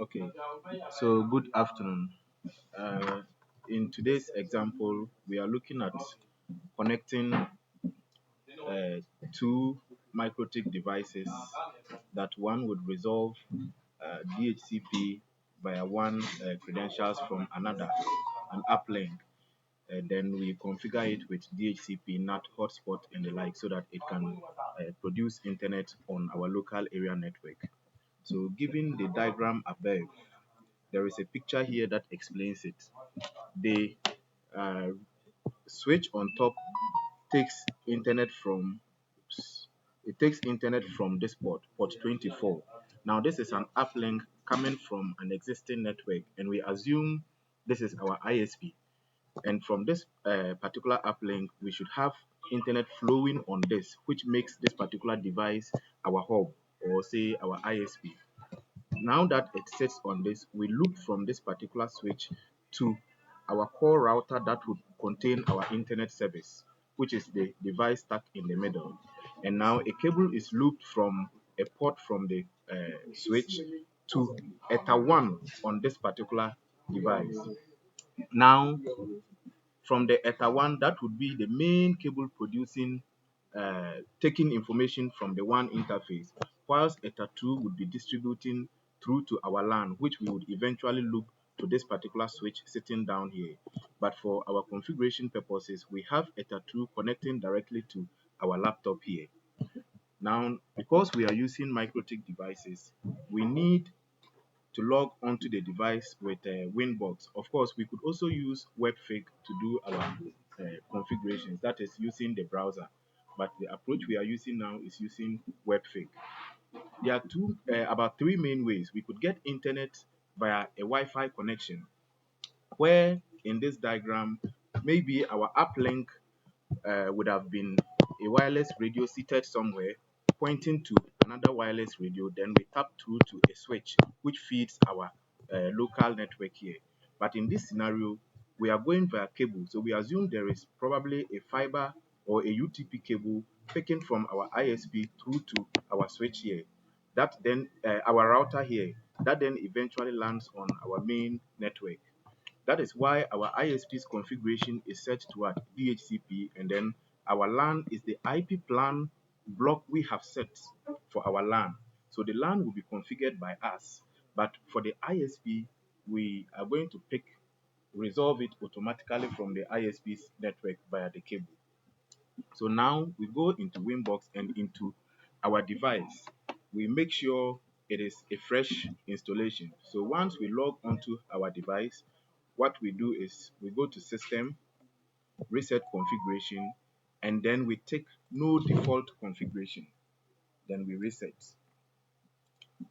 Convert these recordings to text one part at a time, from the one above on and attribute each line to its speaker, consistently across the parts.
Speaker 1: Okay, so good afternoon. Uh, in today's example, we are looking at connecting two Mikrotik devices that one would resolve DHCP via one credentials from another, an uplink, and then we configure it with DHCP, NAT, hotspot, and the like so that it can produce internet on our local area network. So given the diagram above, there is a picture here that explains it. The uh, switch on top takes internet from this port 24. Now this is an uplink coming from an existing network, and we assume this is our ISP. And from this particular uplink, we should have internet flowing on this, which makes this particular device our hub, or say our ISP. Now that it sits on this, we loop from this particular switch to our core router that would contain our internet service, which is the device stuck in the middle. And now a cable is looped from a port from the switch to Ether1 on this particular device. Now, from the Ether 1, that would be the main cable producing, taking information from the WAN interface, whilst Ether 2 would be distributing through to our LAN, which we would eventually loop to this particular switch sitting down here. But for our configuration purposes, we have Ether 2 connecting directly to our laptop here. Now, because we are using Mikrotik devices, we need to log onto the device with Winbox. Of course, we could also use Webfig to do our configurations, that is using the browser. But the approach we are using now is using Webfig. There are about three main ways. We could get internet via a Wi-Fi connection, where in this diagram, maybe our uplink would have been a wireless radio seated somewhere pointing to another wireless radio. Then we tap through to a switch which feeds our local network here. But in this scenario, we are going via cable. So we assume there is probably a fiber or a UTP cable picking from our ISP through to our switch here. That then our router here, that then eventually lands on our main network. That is why our ISP's configuration is set to at DHCP, and then our LAN is the IP plan block we have set for our LAN. So the LAN will be configured by us, but for the ISP, we are going to resolve it automatically from the ISP's network via the cable. So now we go into Winbox and into our device. We make sure it is a fresh installation. So once we log onto our device, what we do is we go to System, Reset Configuration, and then we take No Default Configuration. Then we reset.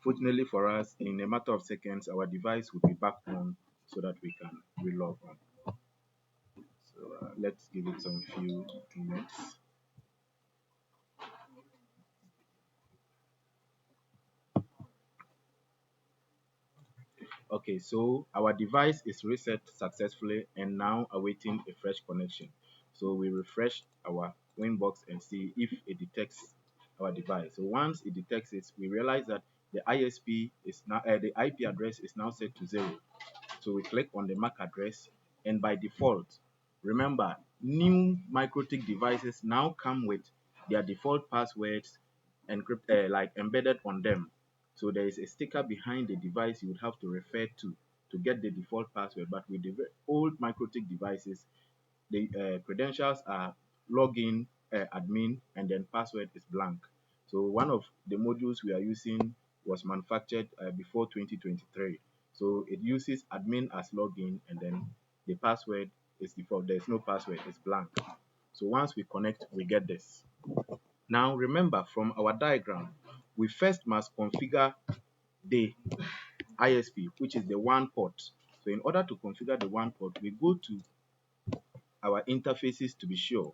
Speaker 1: Fortunately for us, in a matter of seconds, our device will be back on so that we can relog on. So let's give it some few minutes. Okay, so our device is reset successfully and now awaiting a fresh connection. So we refresh our Winbox and see if it detects our device. So once it detects it, we realize that the ISP is now the IP address is now set to 0. So we click on the MAC address, and by default, remember, new Mikrotik devices now come with their default passwords like embedded on them. So there is a sticker behind the device you would have to refer to get the default password. But with the old Mikrotik devices, the credentials are login, admin, and then password is blank. So one of the modules we are using was manufactured before 2023. So it uses admin as login, and then the password is default. There's no password, it's blank. So once we connect, we get this. Now remember, from our diagram, we first must configure the ISP, which is the WAN port. So in order to configure the WAN port, we go to our interfaces to be sure.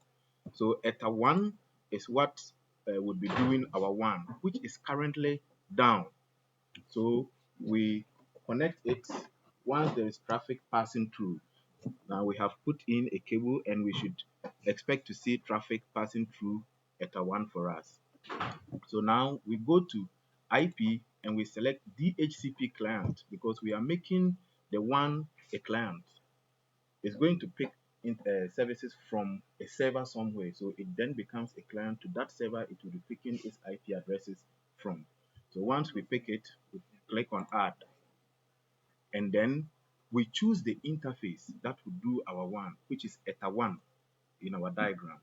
Speaker 1: So Ether 1 is what would be doing our WAN, which is currently down. So we connect it once there is traffic passing through. Now we have put in a cable and we should expect to see traffic passing through Ether 1 for us. So now we go to IP and we select DHCP client because we are making the WAN a client. It's going to pick services from a server somewhere. So it then becomes a client to that server it will be picking its IP addresses from. So once we pick it, we click on add and then we choose the interface that will do our WAN, which is ETA1 in our diagram.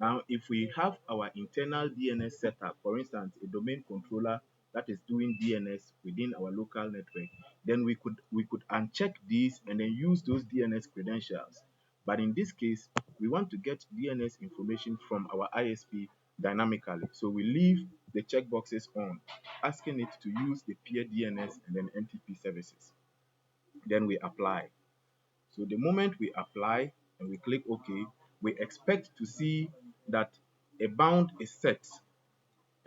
Speaker 1: Now, if we have our internal DNS setup, for instance, a domain controller that is doing DNS within our local network, then we could uncheck these and then use those DNS credentials. But in this case, we want to get DNS information from our ISP dynamically. So we leave the checkboxes on, asking it to use the peer DNS and then NTP services. Then we apply. So the moment we apply and we click OK, we expect to see that a bound is set.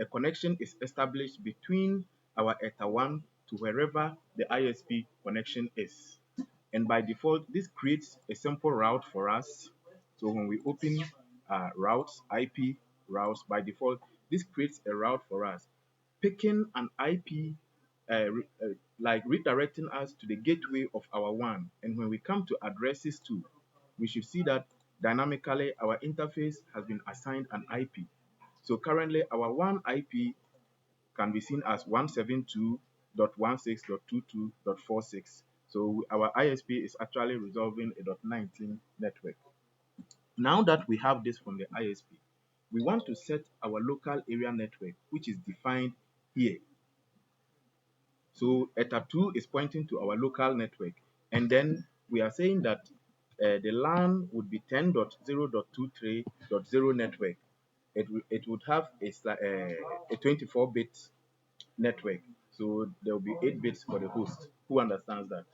Speaker 1: A connection is established between our ETA1 to wherever the ISP connection is. And by default, this creates a simple route for us. So when we open routes, IP routes, by default, this creates a route for us, picking an IP like redirecting us to the gateway of our WAN. And when we come to addresses too, we should see that dynamically our interface has been assigned an IP. So currently our WAN IP can be seen as 172.16.22.46. So our ISP is actually resolving a .19 network. Now that we have this from the ISP, we want to set our local area network, which is defined here. So ETA2 is pointing to our local network. And then we are saying that the LAN would be 10.0.23.0 network. It would have a 24-bit network. So there will be 8 bits for the host. Who understands that?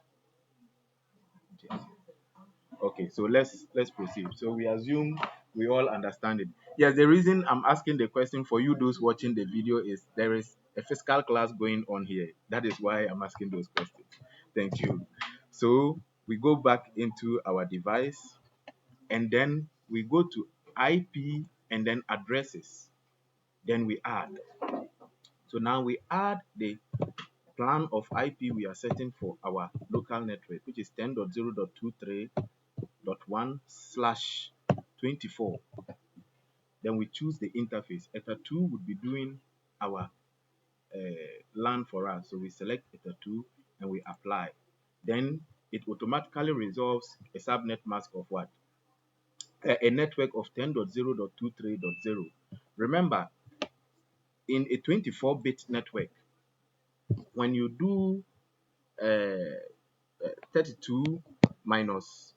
Speaker 1: Okay, so let's proceed. So we assume we all understand it. Yes, the reason I'm asking the question for you, those watching the video, is there is a physical class going on here. That is why I'm asking those questions. Thank you. So we go back into our device and then we go to IP and then addresses. Then we add. So now we add the plan of IP we are setting for our local network, which is 10.0.23.1/24. Then we choose the interface. ETA2 would be doing our LAN for us. So we select ETA2 and we apply. Then it automatically resolves a subnet mask of what? A network of 10.0.23.0. Remember, in a 24-bit network, when you do 32 minus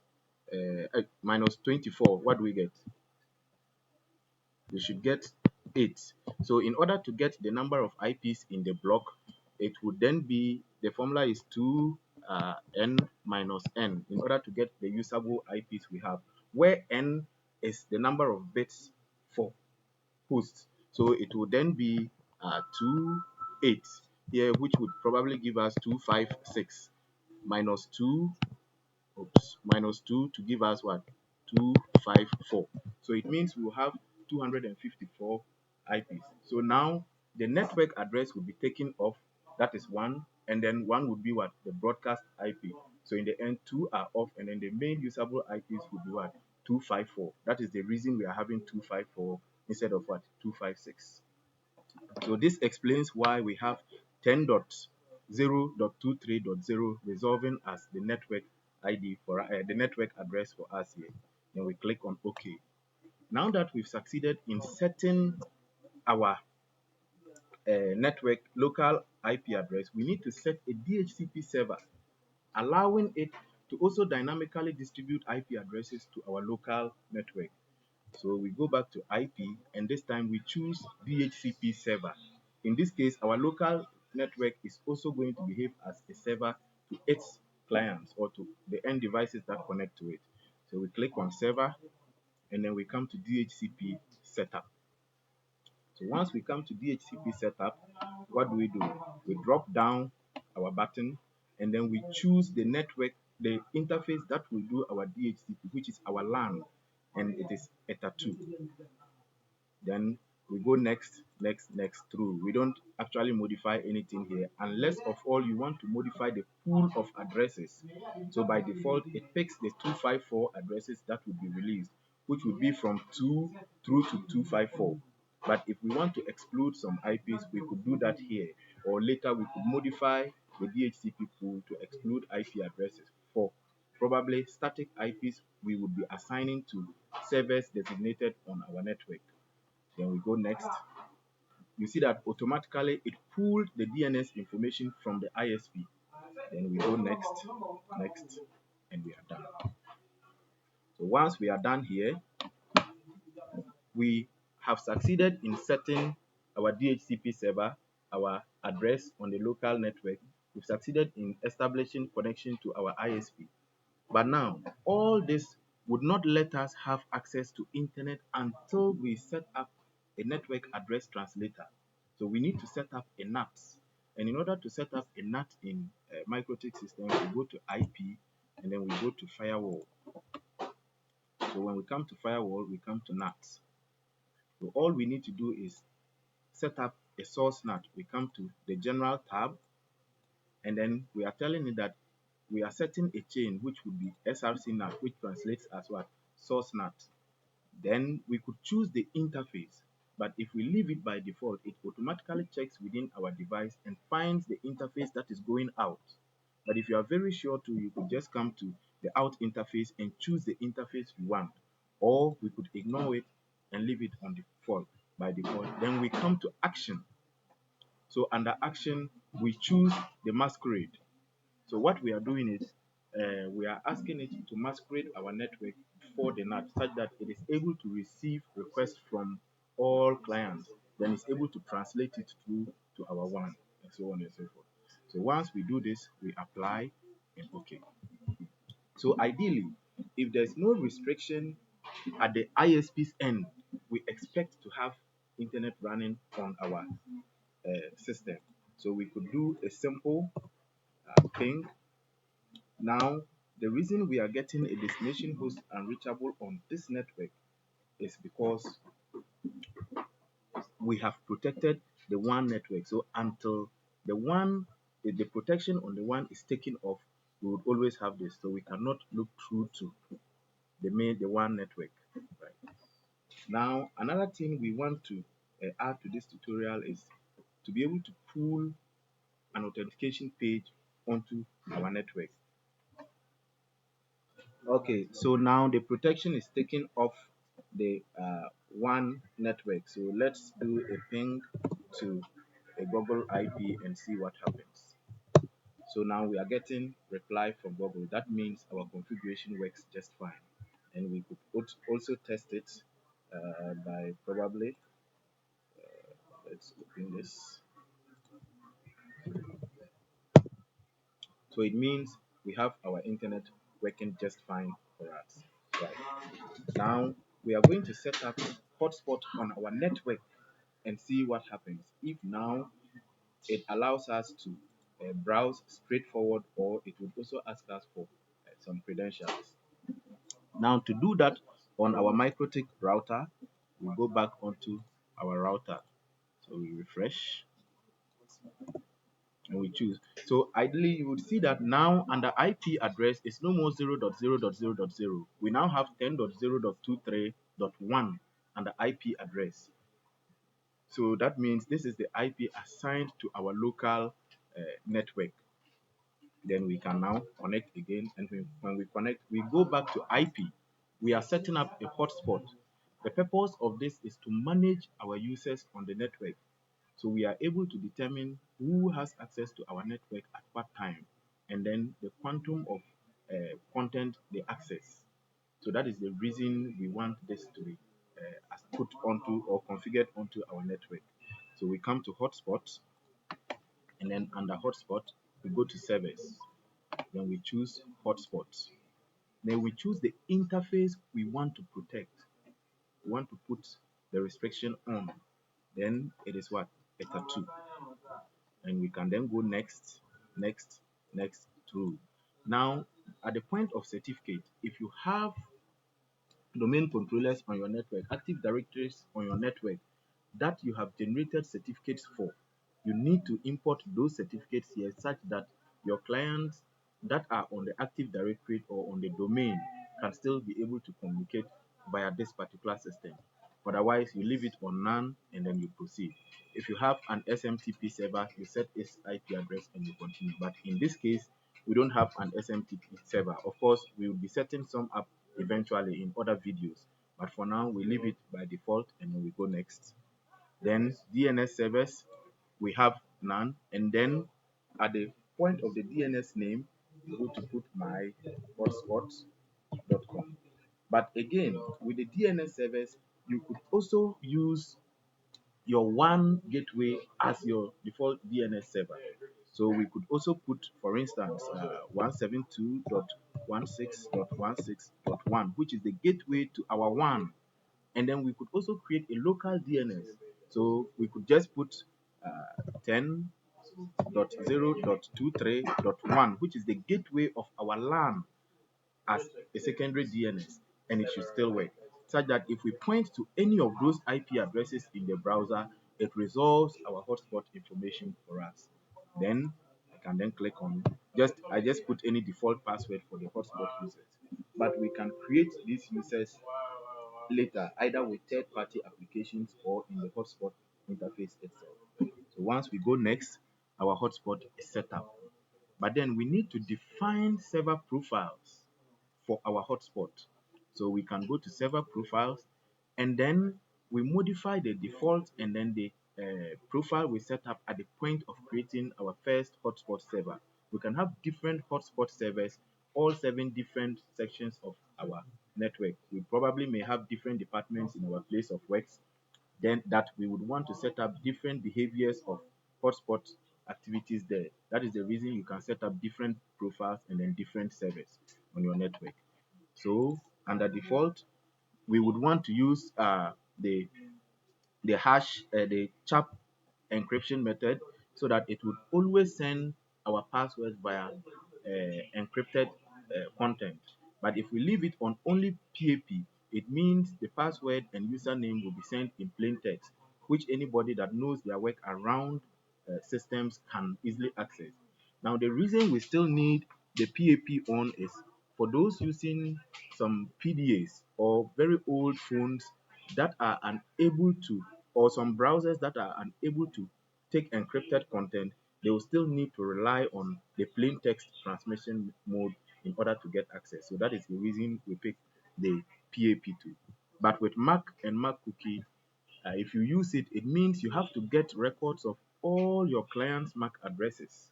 Speaker 1: 24, what do we get? We should get 8. So in order to get the number of IPs in the block, it would then be, the formula is 2 n minus n in order to get the usable IPs we have, where n is the number of bits for hosts. So it would then be 2, 8 here, which would probably give us 256 minus 2, minus 2 to give us what? 254. So it means we will have 254 IPs. So now the network address will be taken off. That is 1. And then 1 would be what? The broadcast IP. So in the end, 2 are off. And then the main usable IPs would be what? 254. That is the reason we are having 254 instead of what? 256. So this explains why we have 10.0.23.0 resolving as the network ID for the network address for us here. Then we click on OK. Now that we've succeeded in setting our network local IP address, we need to set a DHCP server, allowing it to also dynamically distribute IP addresses to our local network. So we go back to IP and this time we choose DHCP server. In this case, our local network is also going to behave as a server to its clients or to the end devices that connect to it. So we click on server and then we come to DHCP setup. So once we come to DHCP setup, what do? We drop down our button and then we choose the network, the interface that will do our DHCP, which is our LAN, and it is ETA2. Then We go next, next, next through. We don't actually modify anything here unless of all you want to modify the pool of addresses. So by default, it picks the 254 addresses that will be released, which would be from 2 through to 254. But if we want to exclude some IPs, we could do that here, or later we could modify the DHCP pool to exclude IP addresses. For probably static IPs, we would be assigning to servers designated on our network. Then we go next. You see that automatically it pulled the DNS information from the ISP. Then we go next, next, and we are done. So once we are done here, we have succeeded in setting our DHCP server, our address on the local network. We've succeeded in establishing connection to our ISP. But now, all this would not let us have access to internet until we set up a network address translator. So we need to set up a NAT. And in order to set up a NAT in Mikrotik system, we go to IP and then we go to firewall. So when we come to firewall, we come to NAT. So all we need to do is set up a source NAT. We come to the general tab and then we are telling it that we are setting a chain which would be SRC NAT, which translates as what? Source NAT. Then we could choose the interface, but if we leave it by default, it automatically checks within our device and finds the interface that is going out. But if you are very sure to, you could just come to the out interface and choose the interface you want, or we could ignore it and leave it on default by default. Then we come to action. So under action, we choose the masquerade. So what we are doing is we are asking it to masquerade our network for the NAT such that it is able to receive requests from all clients. Then it's able to translate it through to our WAN and so on and so forth. So once we do this, we apply and OK. So ideally, if there's no restriction at the ISP's end, we expect to have internet running on our system. So we could do a simple ping. Now, the reason we are getting a destination host unreachable on this network is because we have protected the WAN network. So until the protection on the WAN is taken off, we would always have this. So we cannot look through to the WAN network. Right. Now, another thing we want to add to this tutorial is to be able to pull an authentication page onto our network. Okay, so now the protection is taken off the WAN network. So let's do a ping to a Google IP and see what happens. So now we are getting reply from Google. That means our configuration works just fine. And we could also test it by probably, let's open this. So it means we have our internet working just fine for us. Right. Now we are going to set up hotspot on our network and see what happens. If now it allows us to browse straightforward, or it would also ask us for some credentials. Now to do that on our Mikrotik router, we go back onto our router. So we refresh and we choose. So ideally you would see that now under IP address is no more 0.0.0.0. We now have 10.0.23.1 under IP address. So that means this is the IP assigned to our local network. Then we can now connect again, and when we connect, we go back to IP. We are setting up a hotspot. The purpose of this is to manage our users on the network. So we are able to determine who has access to our network at what time, and then the quantum of content they access. So that is the reason we want this to be put onto or configured onto our network. So we come to hotspot, and then under hotspot, we go to service. Then we choose hotspot. Then we choose the interface we want to protect. We want to put the restriction on. Then it is what? Beta 2. And we can then go next, next, next through. Now, at the point of certificate, if you have domain controllers on your network, active directories on your network, that you have generated certificates for, you need to import those certificates here such that your clients that are on the Active Directory or on the domain can still be able to communicate via this particular system. Otherwise, you leave it on none and then you proceed. If you have an SMTP server, you set its IP address and you continue. But in this case, we don't have an SMTP server. Of course, we will be setting some up eventually in other videos. But for now, we leave it by default and then we go next. Then DNS servers, we have none. And then at the point of the DNS name, you go to put my hotspot.com. But again, with the DNS servers, you could also use your WAN gateway as your default DNS server. So we could also put, for instance, 172.16.16.1, which is the gateway to our WAN. And then we could also create a local DNS. So we could just put 10.0.23.1, which is the gateway of our LAN as a secondary DNS, and it should still work. Such that if we point to any of those IP addresses in the browser, it resolves our hotspot information for us. Then I can then click on I just put any default password for the hotspot users. But we can create these users later, either with third-party applications or in the hotspot interface itself. So once we go next, our hotspot is set up. But then we need to define server profiles for our hotspot. So we can go to server profiles and then we modify the default and then the profile we set up at the point of creating our first hotspot server. We can have different hotspot servers, all 7 different sections of our network. We probably may have different departments in our place of works, then that we would want to set up different behaviors of hotspot activities there. That is the reason you can set up different profiles and then different servers on your network. So under default, we would want to use the hash, the chap encryption method, so that it would always send our passwords via encrypted content. But if we leave it on only PAP, it means the password and username will be sent in plain text, which anybody that knows their work around systems can easily access. Now, the reason we still need the PAP on is for those using some PDAs or very old phones that are unable to, or some browsers that are unable to take encrypted content, they will still need to rely on the plain text transmission mode in order to get access. So that is the reason we pick the PAP2. But with Mac and Mac cookie, if you use it, it means you have to get records of all your clients' MAC addresses.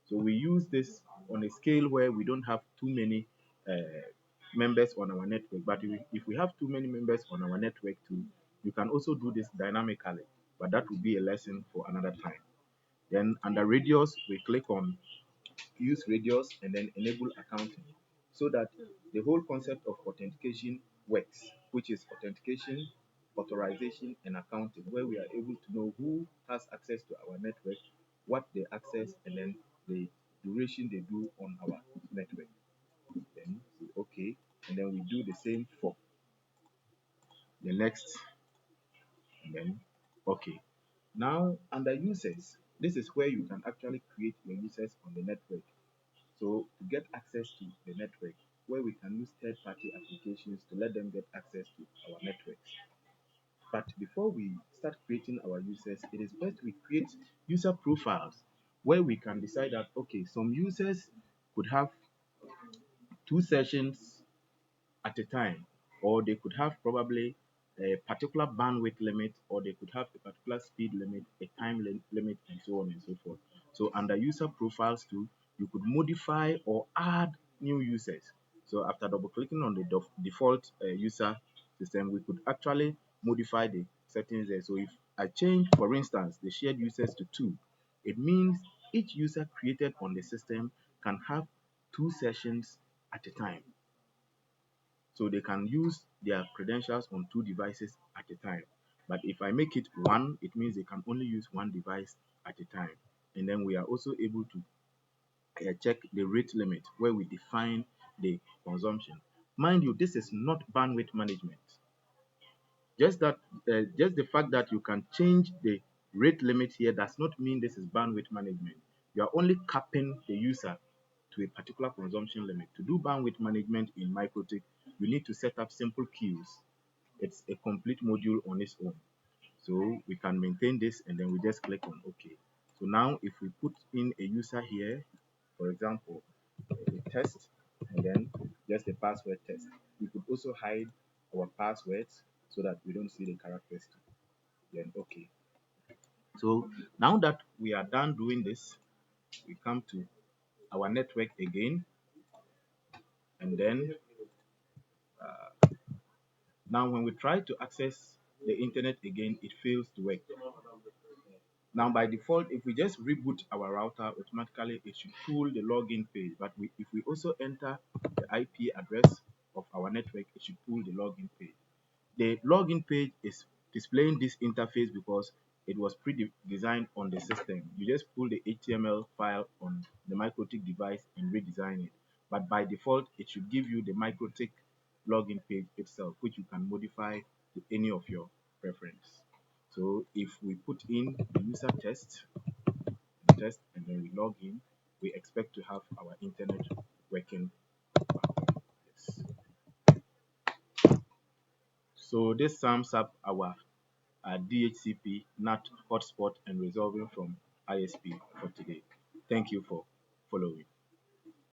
Speaker 1: So we use this on a scale where we don't have too many members on our network. But if we have too many members on our network too, you can also do this dynamically. But that will be a lesson for another time. Then under radios, we click on use radios and then enable accounting, so that the whole concept of authentication works, which is authentication, authorization, and accounting, where we are able to know who has access to our network, what they access, and then the duration they do on our network. Then say okay, and then we do the same for the next, and then okay. Now under users, this is where you can actually create your users on the network. So to get access to the network, where we can use third-party applications to let them get access to our networks. But before we start creating our users, it is best we create user profiles where we can decide that, okay, some users could have 2 sessions at a time, or they could have probably a particular bandwidth limit, or they could have a particular speed limit, a time limit, and so on and so forth. So under user profiles too, you could modify or add new users. So after double clicking on the default user system, we could actually modify the settings there. So if I change, for instance, the shared users to 2, it means each user created on the system can have 2 sessions at a time. So they can use their credentials on 2 devices at a time. But if I make it 1, it means they can only use 1 device at a time. And then we are also able to check the rate limit where we define the consumption. Mind you, this is not bandwidth management. Just that, just the fact that you can change the rate limit here does not mean this is bandwidth management. You are only capping the user to a particular consumption limit. To do bandwidth management in Mikrotik, you need to set up simple queues. It's a complete module on its own. So we can maintain this and then we just click on OK. So now if we put in a user here, for example, a test and then just a password test, we could also hide our passwords so that we don't see the characters. Then OK. So now that we are done doing this, we come to our network again, and then now when we try to access the internet again, it fails to work. Now by default, if we just reboot our router, automatically it should pull the login page. But if we also enter the IP address of our network, it should pull the login page. The login page is displaying this interface because it was pre-designed on the system. You just pull the HTML file on the Mikrotik device and redesign it. But by default, it should give you the Mikrotik login page itself, which you can modify to any of your preference. So if we put in the user test, and then we log in, we expect to have our internet working. Yes. So this sums up our DHCP, NAT, hotspot, and resolving from ISP for today. Thank you for following.